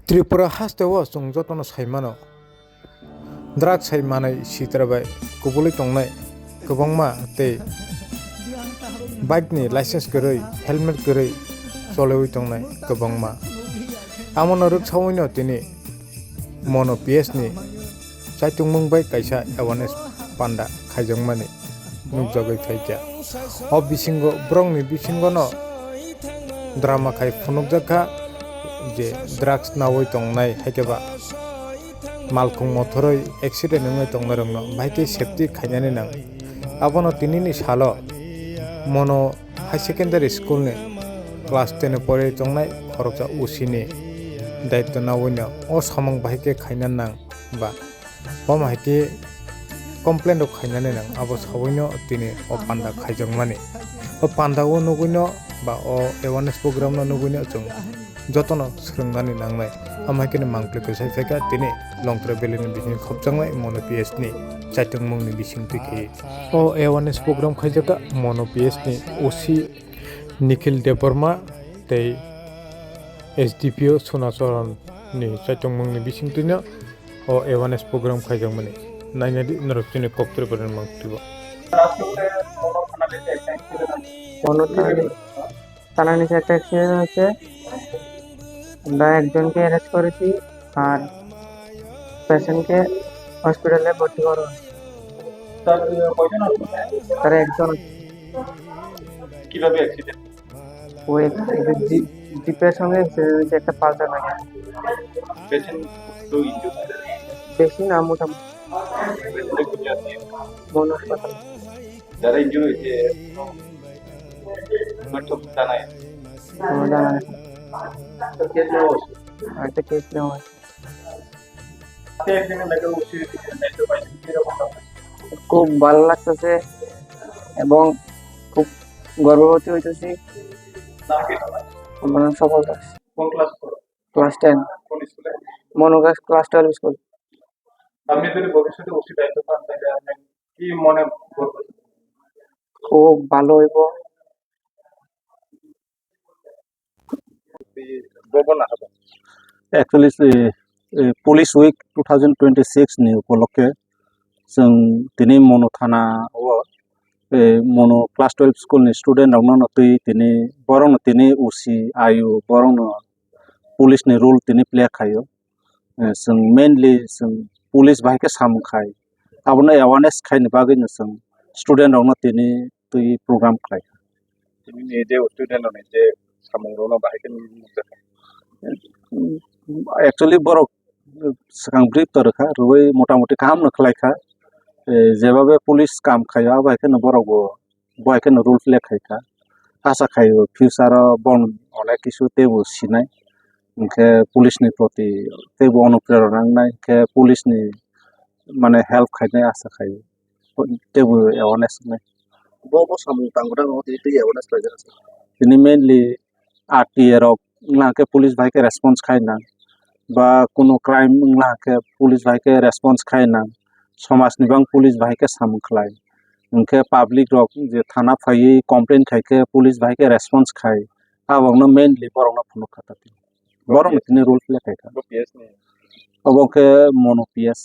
Tripura hastewa sungjotono saimano drug saimanai sitrabai kubuli tongnai kwbangma tei bike ni license gărui helmet gărui choloi tongnai kwbangma amoni rwksaoino tini mono PS ni chaitungmung bai kaisa awareness panda khaijangmani nukjagui phaikya o bisingo brongni bisingono drama khai phunukjakha je drugs nawai tongnai haikeba malkhung mothoroi accident ngai tongmarongno bhaike safety khainani nang abono tinini salo mono high secondary school ni class 10 pore tongnai khoroksa usini daitto nawoino o samang bhaike khainan nang ba bom haike complaint ok khainani nang abo sawoino tini o panda khaijangmani o panda o nuguino ba o awareness program no nuguino chung jotono srungnani nangnai amaikini mangpli kusai pheka tini longtra belini bising khopjangnai mono PS ni chaitungmungni bising tikhi o awareness program khaijaka mono PS ni OC Nikhil Deborma tei SDPO Sonacharan ni chaitungmungni bising tino o awareness program khaijangmani nainadi narokchini koptre baran mangtibo mono থানা নিচে একটা accident হয়েছে আমরা একজনকে arrest করেছি আর পেশেন্টকে হসপিটালে ভর্তি করা তার একজন কিভাবে অ্যাক্সিডেন্ট ওই জিপের সঙ্গে একটা পাল্টা লাগে পেশেন্ট তো ইনজুর বেশি না মোটামুটি মন হাসপাতাল যারা ইনজুর হয়েছে জানায় জানা তো কেস নেওয়া হচ্ছে একটা কেস নেওয়া হয় একদিনে মেডিকেল ওসি দায়িত্ব পাইছেন কিরকম খুব ভালো লাগতেছে এবং খুব গর্ববতী হইতেছি আমার সফল কোন ক্লাস করো ক্লাস 10 কোন স্কুলে মনোগাস ক্লাস 12 স্কুল আপনি যদি ভবিষ্যতে ওসি দায়িত্ব পান তাহলে আপনি কি মনে করবেন খুব ভালো হইব Actually, Police Week 2026 ni উপলক্ষে जों दिनै मनो थाना मनो क्लास 12 स्कुल नि स्टुडेन्ट रावनो तै दिनै बरंनो दिनै उसी आयु बरंनो पुलिस नि रोल दिनै प्ले खायो जों मेनलि जों पुलिस बायके सामखाय आबनो अवेयरनेस खायनि बागैनो जों स्टुडेन्ट रावनो दिनै तै प्रोग्राम खाय दिनै जे स्टुडेन्ट रावनो जे सामंगरावनो बाहायके नुजाखा एक्चुअली बर सांग्रि तरखा रुइ मोटामोटी काम न खलायखा जेबाबे पुलिस काम खायो बायके न बरगो बायके न रुल प्ले खायखा आशा खायो फ्यूचर बन अनेक किसु तेबो सिनाय इनके पुलिस नि प्रति तेबो अनुप्रेरणा नाय के पुलिस नि माने हेल्प खायनाय आशा खायो तेबो अवेयरनेस नाय बो सामंग तांगरा न ते अवेयरनेस खायजा दिनै मेनलि आरटीआर लाके पुलिस भाई के रेस्पॉन्स खायना बा कोनो क्राइम लाके पुलिस भाई के रेस्पॉन्स खायना समाज निबां पुलिस भाई के सामखलाय उनके पब्लिक रक जे थाना फायै कंप्लेन खायके पुलिस भाई के रेस्पॉन्स खाय आबंनो मेनलि बरंनो फनो खाताति बरंनो तिने रोल प्ले खायका PS ने अबके मोनो PS